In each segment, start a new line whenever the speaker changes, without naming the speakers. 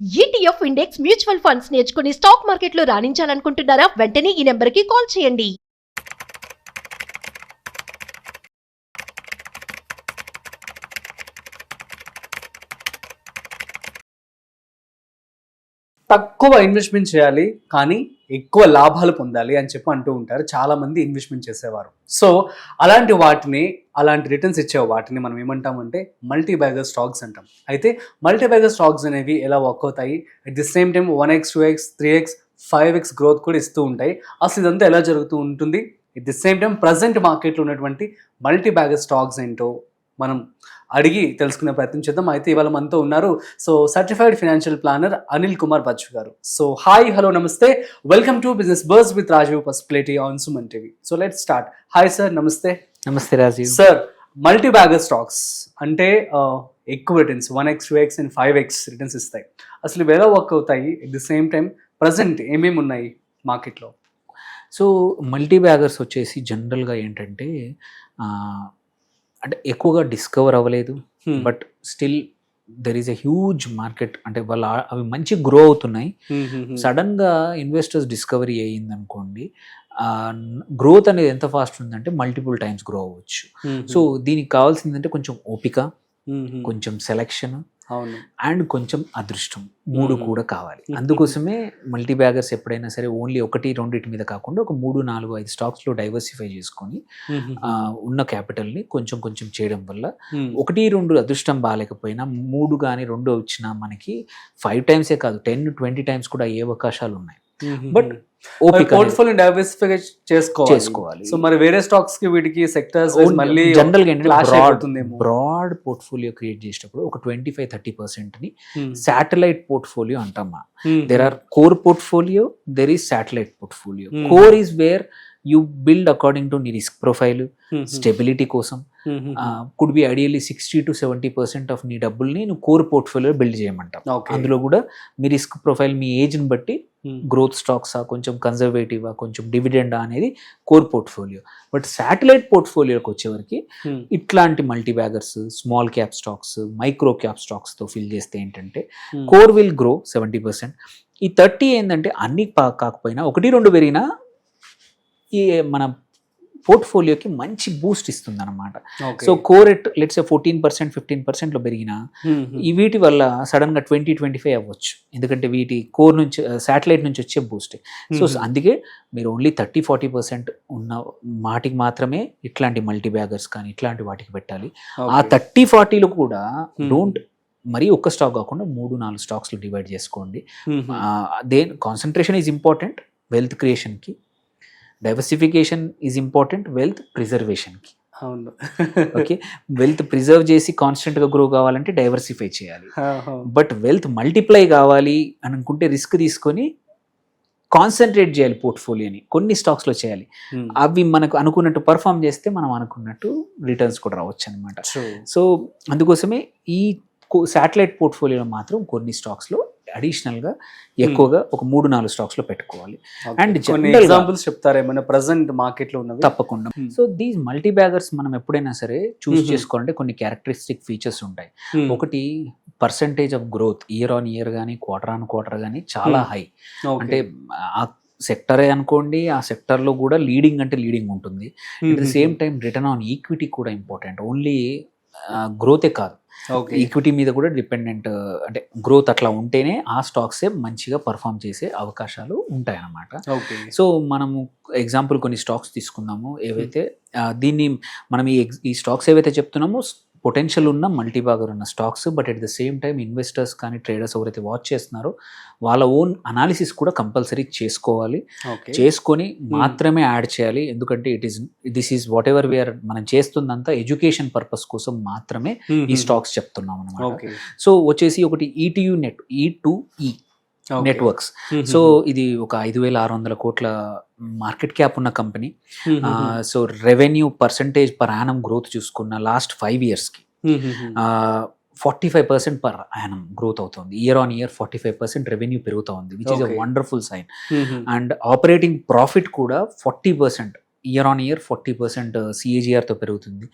ETF index mutual funds నేర్చుకుని stock మార్కెట్లో రాణించాలనుకుంటున్నారా? వెంటనే ఈ నెంబర్కి కాల్ చేయండి.
తక్కువ ఇన్వెస్ట్మెంట్ చేయాలి కానీ ఎక్కువ లాభాలు పొందాలి అని చెప్పి అంటూ ఉంటారు చాలా మంది ఇన్వెస్ట్మెంట్ చేసేవారు. సో అలాంటి రిటర్న్స్ ఇచ్చే వాటిని మనం ఏమంటామంటే మల్టీ బ్యాగర్ స్టాక్స్ అంటాం. అయితే మల్టీ బ్యాగర్ స్టాక్స్ అనేవి ఎలా వర్క్ అవుతాయి, at the same time 1x 2x 3x 5x growth కూడా ఇస్తూ ఉంటాయి. అసలు ఇదంతా ఎలా జరుగుతూ ఉంటుంది, at the same time present మార్కెట్లో ఉన్నటువంటి మల్టీ బ్యాగర్ స్టాక్స్ ఏంటో మనం అడిగి తెలుసుకునే ప్రయత్నం చేద్దాం. అయితే ఇవాళ మనతో ఉన్నారు so certified financial planner Anil Kumar Bachchu garu. So hi, hello, namaste, welcome to business buzz with Rajeev Pasupuleti on Suman TV. So let's start. Hi sir, namaste.
Namaste Rajeev
sir. Multi bagger stocks అంటే ఎక్కువ returns 1x 2x and 5x returns ఇస్తాయి. అసలు ఇవి ఎలా వర్క్ అవుతాయి, at the same time present ఏమేమి ఉన్నాయి మార్కెట్లో?
సో మల్టీ బ్యాగర్స్ వచ్చేసి జనరల్గా ఏంటంటే అంటే ఎక్కువగా డిస్కవర్ అవ్వలేదు, but still there is a huge market. అంటే వాళ్ళు అవి మంచి గ్రో అవుతున్నాయి. సడన్గా ఇన్వెస్టర్స్ డిస్కవరీ అయ్యింది అనుకోండి, గ్రోత్ అనేది ఎంత ఫాస్ట్ ఉందంటే మల్టిపుల్ టైమ్స్ గ్రో అవ్వచ్చు. సో దీనికి కావాల్సిందంటే కొంచెం ఓపిక, కొంచెం సెలెక్షన్ అండ్ కొంచెం అదృష్టం, మూడు కూడా కావాలి. అందుకోసమే మల్టీ బ్యాగర్స్ ఎప్పుడైనా సరే ఓన్లీ 1-2 మీద కాకుండా ఒక 3-4-5 స్టాక్స్లో డైవర్సిఫై చేసుకొని ఉన్న క్యాపిటల్ని కొంచెం కొంచెం చేయడం వల్ల 1-2 అదృష్టం బాగాలేకపోయినా 3 కానీ 2 వచ్చినా మనకి 5 టైమ్సే కాదు 10-20 టైమ్స్ కూడా అయ్యే అవకాశాలు ఉన్నాయి. బట్
పోర్ట్ఫోలియో డైవర్సిఫై చేసుకోవాలి. సో మరి వేరే స్టాక్స్ కి వీటికి సెక్టర్స్ మళ్ళీ
జనరల్ గా ఏంటంటే బ్రాడ్ పోర్ట్ఫోలియో క్రియేట్ చేసేటప్పుడు ఒక 25-30% ని శాటిలైట్ పోర్ట్ఫోలియో అంటామా. There are core portfolio, there is satellite portfolio. Core is where you build according to నీ రిస్క్ ప్రొఫైల్, స్టెబిలిటీ కోసం. కుడ్ బి ఐడియల్లీ 60-70% ఆఫ్ నీ డబ్బుల్ని నువ్వు కోర్ పోర్ట్ఫోలియో బిల్డ్ చేయమంటావు. అందులో కూడా మీ రిస్క్ ప్రొఫైల్, మీ ఏజ్ని బట్టి గ్రోత్ స్టాక్సా, కొంచెం కన్జర్వేటివా, కొంచెం డివిడెండా అనేది కోర్ పోర్ట్ఫోలియో. బట్ శాటిలైట్ పోర్ట్ఫోలియోకి వచ్చేవరకు ఇట్లాంటి multi baggers, small cap stocks, micro cap స్టాక్స్తో ఫిల్ చేస్తే ఏంటంటే కోర్ విల్ గ్రో 70%. ఈ 30 ఏంటంటే అన్ని కాకపోయినా 1-2 పెరిగినా ఈ మన పోర్ట్ఫోలియోకి మంచి బూస్ట్ ఇస్తుంది అనమాట. సో కోర్ లెట్స్ 14%-15% పెరిగినా ఈ వీటి వల్ల సడన్ గా 20-25 అవ్వచ్చు, ఎందుకంటే వీటి కోర్ నుంచి శాటిలైట్ నుంచి వచ్చే బూస్ట్. సో అందుకే మీరు ఓన్లీ 30-40% ఉన్న వాటికి మాత్రమే ఇట్లాంటి మల్టీ బ్యాగర్స్ కానీ ఇట్లాంటి వాటికి పెట్టాలి. ఆ 30-40లో కూడా డోంట్ మరి ఒక్క స్టాక్ కాకుండా 3-4 స్టాక్స్లో డివైడ్ చేసుకోండి. కాన్సన్ట్రేషన్ ఈజ్ ఇంపార్టెంట్ వెల్త్ క్రియేషన్కి, డైవర్సిఫికేషన్ ఈజ్ ఇంపార్టెంట్ వెల్త్ ప్రిజర్వేషన్కి.
అవును,
ఓకే. వెల్త్ ప్రిజర్వ్ చేసి కాన్స్టెంట్గా గ్రో కావాలంటే డైవర్సిఫై చేయాలి. బట్ వెల్త్ మల్టిప్లై కావాలి అని అనుకుంటే రిస్క్ తీసుకొని కాన్సన్ట్రేట్ చేయాలి పోర్ట్ఫోలియోని, కొన్ని స్టాక్స్లో చేయాలి. అవి మనకు అనుకున్నట్టు పర్ఫామ్ చేస్తే మనం అనుకున్నట్టు రిటర్న్స్ కూడా రావచ్చు అనమాట. సో అందుకోసమే ఈ శాటిలైట్ పోర్ట్ఫోలియోలో మాత్రం కొన్ని స్టాక్స్లో అడిషనల్గా ఎక్కువగా ఒక 3-4 స్టాక్స్లో పెట్టుకోవాలి. అండ్
ఎగ్జాంపుల్స్ చెప్తారా ఏమైనా ప్రెజెంట్ మార్కెట్లో ఉన్నవి?
తప్పకుండా. సో దీస్ మల్టీ బ్యాగర్స్ మనం ఎప్పుడైనా సరే చూస్ చేసుకోవాలంటే కొన్ని క్యారెక్టరిస్టిక్ ఫీచర్స్ ఉంటాయి. ఒకటి percentage of growth year on year కానీ క్వార్టర్ కానీ చాలా హై. అంటే ఆ సెక్టరే అనుకోండి, ఆ సెక్టర్లో కూడా లీడింగ్ అంటే లీడింగ్ ఉంటుంది. At the same time return on equity కూడా ఇంపార్టెంట్. ఓన్లీ గ్రోతే కాదు, ఈక్విటీ మీద కూడా డిపెండెంట్. అంటే గ్రోత్ అట్లా ఉంటేనే ఆ స్టాక్సే మంచిగా పర్ఫామ్ చేసే అవకాశాలు ఉంటాయన్నమాట. సో మనము ఎగ్జాంపుల్ కొన్ని స్టాక్స్ తీసుకుందాము ఏవైతే దీన్ని మనం ఈ స్టాక్స్ ఏవైతే చెప్తున్నామో పొటెన్షియల్ ఉన్న మల్టీ బ్యాగర్ ఉన్న stocks. But at the same time investors కానీ ట్రేడర్స్ ఎవరైతే వాచ్ చేస్తున్నారో వాళ్ళ ఓన్ అనాలిసిస్ కూడా కంపల్సరీ చేసుకోవాలి. చేసుకొని మాత్రమే యాడ్ చేయాలి. ఎందుకంటే this is whatever we are మనం చేస్తుందంతా ఎడ్యుకేషన్ పర్పస్ కోసం మాత్రమే ఈ స్టాక్స్ చెప్తున్నాం అనమాట. సో వచ్చేసి ఒకటి E2E నెట్వర్క్స్. సో ఇది ఒక 5,600 కోట్ల మార్కెట్ క్యాప్ ఉన్న company. So revenue percentage per annum growth చూసుకున్న లాస్ట్ 5 yearsకి 45% పర్ యానం గ్రోత్ అవుతుంది. ఇయర్ ఆన్ ఇయర్ 45% రెవెన్యూ పెరుగుతూ ఉంది, which is a wonderful sign. And operating profit కూడా 40% ఇయర్ ఆన్ ఇయర్ 40% CAGRతో పెరుగుతుంది.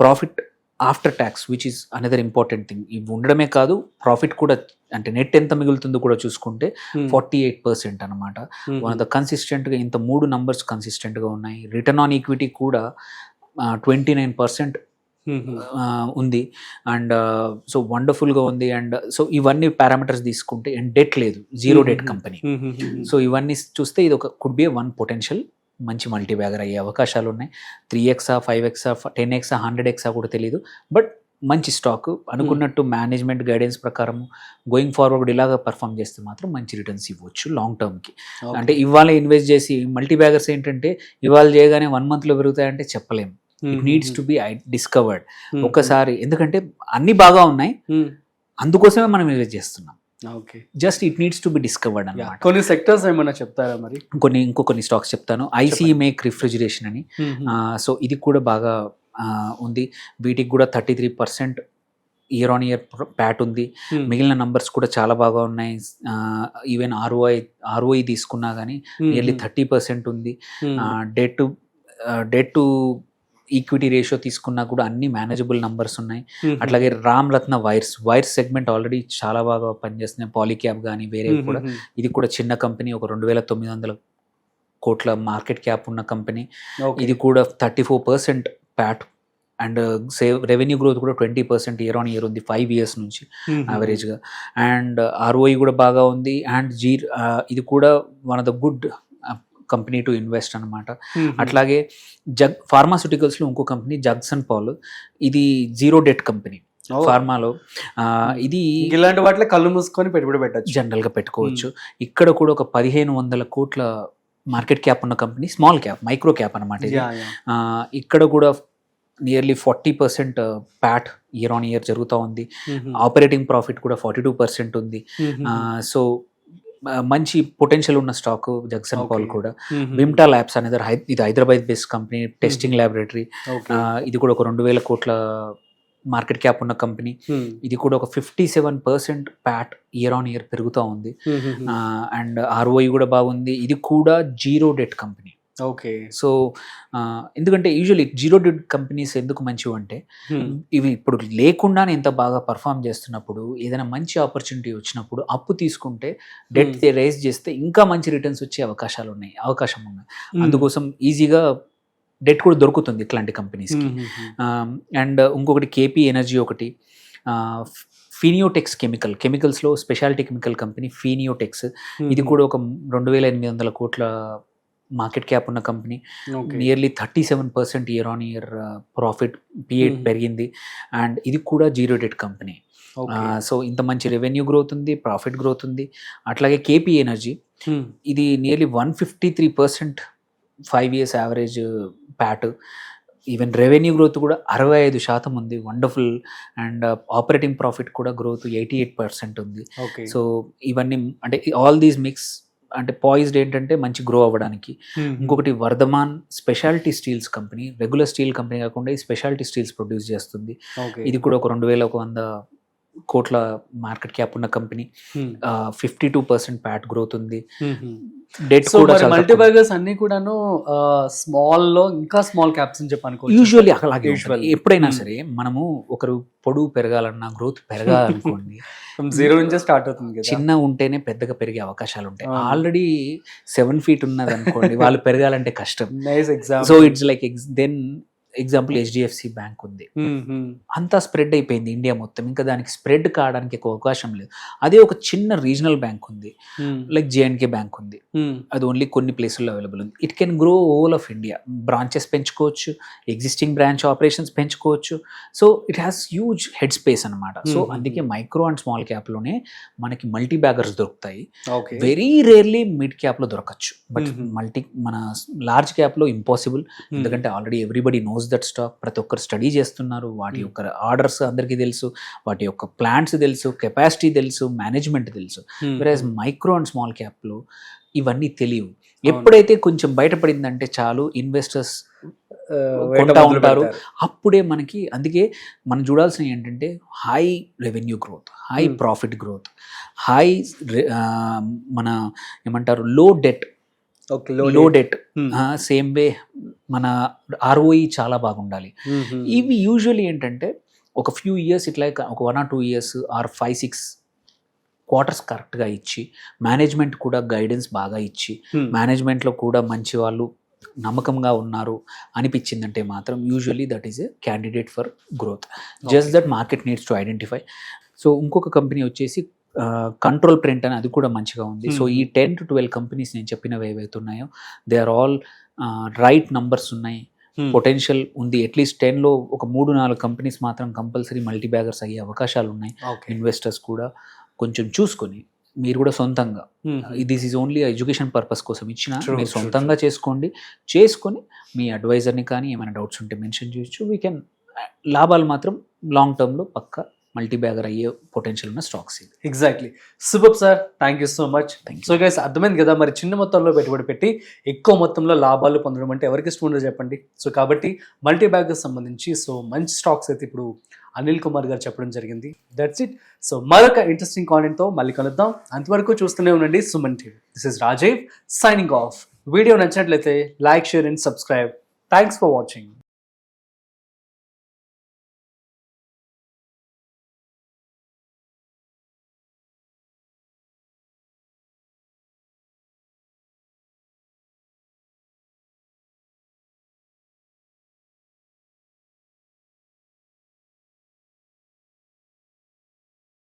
Profit after tax which is another important thing. ఇవి ఉండడమే కాదు, ప్రాఫిట్ కూడా అంటే నెట్ ఎంత మిగులుతుందో కూడా చూసుకుంటే 48% అనమాట. వన్ ఆఫ్ ద కన్సిస్టెంట్గా ఇంత 3 numbers కన్సిస్టెంట్గా ఉన్నాయి. రిటర్న్ ఆన్ ఈక్విటీ కూడా 29% ఉంది. అండ్ సో వండర్ఫుల్గా ఉంది. అండ్ సో ఇవన్నీ పారామీటర్స్ తీసుకుంటే, అండ్ డెట్ లేదు, 0 debt కంపెనీ. సో ఇవన్నీ చూస్తే ఇది ఒక కుడ్ బి వన్ పొటెన్షియల్ మంచి మల్టీ బ్యాగర్ అయ్యే అవకాశాలు ఉన్నాయి. 3x 5x 10x 100x కూడా తెలియదు, బట్ మంచి స్టాక్ అనుకున్నట్టు మేనేజ్మెంట్ గైడెన్స్ ప్రకారం గోయింగ్ ఫార్వర్డ్ ఇలాగా పర్ఫామ్ చేస్తే మాత్రం మంచి రిటర్న్స్ ఇవ్వచ్చు లాంగ్ టర్మ్కి. అంటే ఇవాళ ఇన్వెస్ట్ చేసి మల్టీ బ్యాగర్స్ ఏంటంటే ఇవాళ చేయగానే 1 monthలో పెరుగుతాయంటే చెప్పలేము. It needs to be discovered ఒకసారి, ఎందుకంటే అన్ని బాగా ఉన్నాయి, అందుకోసమే మనం ఇన్వెస్ట్ చేస్తున్నాం. Just it needs to be discovered అన్నమాట.
కొన్ని సెక్టర్స్ ఏమైనా చెప్తారా మరి?
కొన్ని స్టాక్స్ చెప్తాను. ఐసీ మేక్ రిఫ్రిజిరేషన్ అని, సో ఇది కూడా బాగా ఉంది. వీటికి కూడా 33% ఇయర్ ఆన్ ఇయర్ ప్యాట్ ఉంది. మిగిలిన నంబర్స్ కూడా చాలా బాగా ఉన్నాయి. ఈవెన్ ఆర్ఓఐ తీసుకున్నా కానీ నియర్లీ 30% ఉంది. డెట్ టు ఈక్విటీ రేషియో తీసుకున్నా కూడా అన్ని మేనేజబుల్ నంబర్స్ ఉన్నాయి. అట్లాగే రామ్ రత్న వైర్స్ సెగ్మెంట్ ఆల్రెడీ చాలా బాగా పనిచేస్తున్నాయి. పాలీక్యాప్ కానీ వేరే కూడా, ఇది కూడా చిన్న కంపెనీ, ఒక 2,900 కోట్ల మార్కెట్ క్యాప్ ఉన్న కంపెనీ. ఇది కూడా 34% ప్యాట్ అండ్ రెవెన్యూ గ్రోత్ కూడా 20% ఇయర్ ఆన్ ఇయర్ ఉంది 5 years నుంచి యావరేజ్గా. అండ్ ఆర్ఓఈ కూడా బాగా ఉంది. అండ్ ఇది కూడా one of the good company to invest అనమాట. అట్లాగే ఫార్మాస్యూటికల్స్లో ఇంకో కంపెనీ జగ్సన్ పాల్, ఇది 0 debt కంపెనీ ఫార్మాలో. ఇది
ఇలాంటి వాటిలో కళ్ళు మూసుకొని పెట్టుబడి పెట్టచ్చు,
జనరల్గా పెట్టుకోవచ్చు. ఇక్కడ కూడా ఒక 1,500 కోట్ల మార్కెట్ క్యాప్ ఉన్న company, small cap micro cap అనమాట. ఇక్కడ కూడా nearly 40% Pat year on year జరుగుతూ ఉంది. ఆపరేటింగ్ ప్రాఫిట్ కూడా 42% ఉంది. సో మంచి పొటెన్షియల్ ఉన్న స్టాక్ జగ్సన్ పాల్ కూడా. విమ్టా ల్యాబ్స్ అనేది ఇది Hyderabad based company, testing laboratory. ఇది కూడా ఒక 2,000 కోట్ల మార్కెట్ క్యాప్ ఉన్న కంపెనీ. ఇది కూడా ఒక 57% ప్యాట్ ఇయర్ ఆన్ ఇయర్ పెరుగుతూ ఉంది. అండ్ ఆర్ఓఐ కూడా బాగుంది. ఇది కూడా 0 debt కంపెనీ.
ఓకే.
సో ఎందుకంటే యూజువల్లీ 0 debt కంపెనీస్ ఎందుకు మంచివి అంటే, ఇవి ఇప్పుడు లేకుండానే ఇంత బాగా పర్ఫామ్ చేస్తున్నప్పుడు ఏదైనా మంచి ఆపర్చునిటీ వచ్చినప్పుడు అప్పు తీసుకుంటే డెట్ రైజ్ చేస్తే ఇంకా మంచి రిటర్న్స్ వచ్చే అవకాశం ఉన్నాయి. అందుకోసం ఈజీగా డెట్ కూడా దొరుకుతుంది ఇట్లాంటి కంపెనీస్కి. అండ్ ఇంకొకటి కేపీ ఎనర్జీ ఒకటి, ఫీనియోటెక్స్ కెమికల్స్లో స్పెషాలిటీ కెమికల్ కంపెనీ ఫీనియోటెక్స్. ఇది కూడా ఒక 2,800 కోట్ల మార్కెట్ క్యాప్ ఉన్న company. Nearly 37% year on year profit P8 పెరిగింది. అండ్ ఇది కూడా 0 debt కంపెనీ. సో ఇంత మంచి రెవెన్యూ గ్రోత్ ఉంది, ప్రాఫిట్ గ్రోత్ ఉంది. అట్లాగే కేపీ ఎనర్జీ, ఇది nearly 153% 5 years average PAT. Even revenue growth కూడా 65% ఉంది, వండర్ఫుల్. అండ్ ఆపరేటింగ్ ప్రాఫిట్ కూడా గ్రోత్ 88% ఉంది. సో ఇవన్నీ అంటే ఆల్ దీస్ మిక్స్ అంటే పాయిజ్డ్ ఏంటంటే మంచి గ్రో అవ్వడానికి. ఇంకొకటి Vardhman speciality steels company, regular steel company కాకుండా ఈ స్పెషాలిటీ స్టీల్స్ ప్రొడ్యూస్ చేస్తుంది. ఇది కూడా ఒక 2,100 కోట్ల మార్కెట్ క్యాప్ ఉన్న కంపెనీ. 52% ప్యాట్ గ్రోత్ ఉంది. డెట్ కూడా
మల్టీ బ్యాగర్స్ అన్ని కూడాను స్మాల్ లో ఇంకా స్మాల్ క్యాప్స్ అని చెప్పి
యూజువల్లీ అలాగే. ఎప్పుడైనా సరే మనము ఒకరు పొడుగు పెరగాలన్నా, గ్రోత్ పెరగాలనుకోండి,
0 నుంచే స్టార్ట్ అవుతుంది కదా.
చిన్న ఉంటేనే పెద్దగా పెరిగే అవకాశాలు ఉంటాయి. ఆల్రెడీ 7 feet ఉన్నది అనుకోండి, వాళ్ళు పెరగాలంటే కష్టం. So it's like then example HDFC bank ఉంది, అంతా స్ప్రెడ్ అయిపోయింది ఇండియా మొత్తం, ఇంకా దానికి స్ప్రెడ్ కావడానికి ఎక్కువ అవకాశం లేదు. అదే ఒక చిన్న రీజనల్ బ్యాంక్ ఉంది, లైక్ J&K బ్యాంక్ ఉంది, అది ఓన్లీ కొన్ని ప్లేసుల్లో అవైలబుల్ ఉంది. It can grow all of India, branches పెంచుకోవచ్చు, ఎగ్జిస్టింగ్ బ్రాంచ్ ఆపరేషన్స్ పెంచుకోవచ్చు. So it has huge head space అనమాట. సో అందుకే మైక్రో అండ్ స్మాల్ క్యాప్లోనే మనకి మల్టీ బ్యాగర్స్ దొరుకుతాయి. వెరీ రేర్లీ మిడ్ క్యాప్లో దొరకచ్చు, బట్ మన లార్జ్ క్యాప్లో ఇంపాసిబుల్. ఎందుకంటే already everybody knows that stock, ప్రతి ఒక్కరు స్టడీ చేస్తున్నారు, వాటి యొక్క ఆర్డర్స్ అందరికీ తెలుసు, వాటి యొక్క ప్లాన్స్ తెలుసు, కెపాసిటీ తెలుసు, మేనేజ్మెంట్ తెలుసు. వెరాజ్ మైక్రో అండ్ స్మాల్ క్యాప్లో ఇవన్నీ తెలియవు. ఎప్పుడైతే కొంచెం బయటపడిందంటే చాలు ఇన్వెస్టర్స్ కొంటా ఉంటారు. అప్పుడే మనకి, అందుకే మనం చూడాల్సినవి ఏంటంటే high revenue growth, high profit growth, high మన ఏమంటారు లో డెట్, లో డెట్, సేమ్ వే మన ROE చాలా బాగుండాలి. ఇవి యూజువల్లీ ఏంటంటే ఒక ఫ్యూ ఇయర్స్ ఇట్లా ఒక 1 or 2 years ఆర్ 5-6 క్వార్టర్స్ కరెక్ట్గా ఇచ్చి మేనేజ్మెంట్ కూడా గైడెన్స్ బాగా ఇచ్చి మేనేజ్మెంట్లో కూడా మంచి వాళ్ళు నమ్మకంగా ఉన్నారు అనిపించిందంటే మాత్రం usually that is a candidate for growth. Just that market needs to identify. So ఇంకొక కంపెనీ వచ్చేసి కంట్రోల్ ప్రింట్ అని, అది కూడా మంచిగా ఉంది. సో ఈ 10 to 12 కంపెనీస్ నేను చెప్పినవి ఏవైతే ఉన్నాయో they are all right numbers ఉన్నాయి, పొటెన్షియల్ ఉంది. అట్లీస్ట్ 10లో ఒక 3-4 కంపెనీస్ మాత్రం కంపల్సరీ మల్టీ బ్యాగర్స్ అయ్యే అవకాశాలు ఉన్నాయి. ఇన్వెస్టర్స్ కూడా కొంచెం చూసుకొని మీరు కూడా సొంతంగా, this is only education purpose కోసం ఇచ్చిన, మీరు సొంతంగా చేసుకొని మీ అడ్వైజర్ని కానీ ఏమైనా డౌట్స్ ఉంటే మెన్షన్ చేయొచ్చు. వీ కెన్ లాభాలు మాత్రం లాంగ్ టర్మ్లో పక్కా మల్టీ బ్యాగర్ అయ్యే పొటెన్షియల్ ఉన్న స్టాక్స్ ఇది.
Exactly. Super sir, thank you so much. So guys, అర్థమైంది కదా మరి, చిన్న మొత్తంలో పెట్టుబడి పెట్టి ఎక్కువ మొత్తంలో లాభాలు పొందడం అంటే ఎవరికి ఇష్టం ఉండదో చెప్పండి. సో కాబట్టి మల్టీ బ్యాగర్ సంబంధించి సో మంచి స్టాక్స్ అయితే ఇప్పుడు అనిల్ కుమార్ గారు చెప్పడం జరిగింది. That's it. సో మరొక ఇంట్రెస్టింగ్ కాంటెంట్తో మళ్ళీ కలుద్దాం. అంతవరకు చూస్తూనే ఉండండి Suman TV. This is Rajeev signing off. Video నచ్చినట్లయితే like, share and subscribe. Thanks for watching.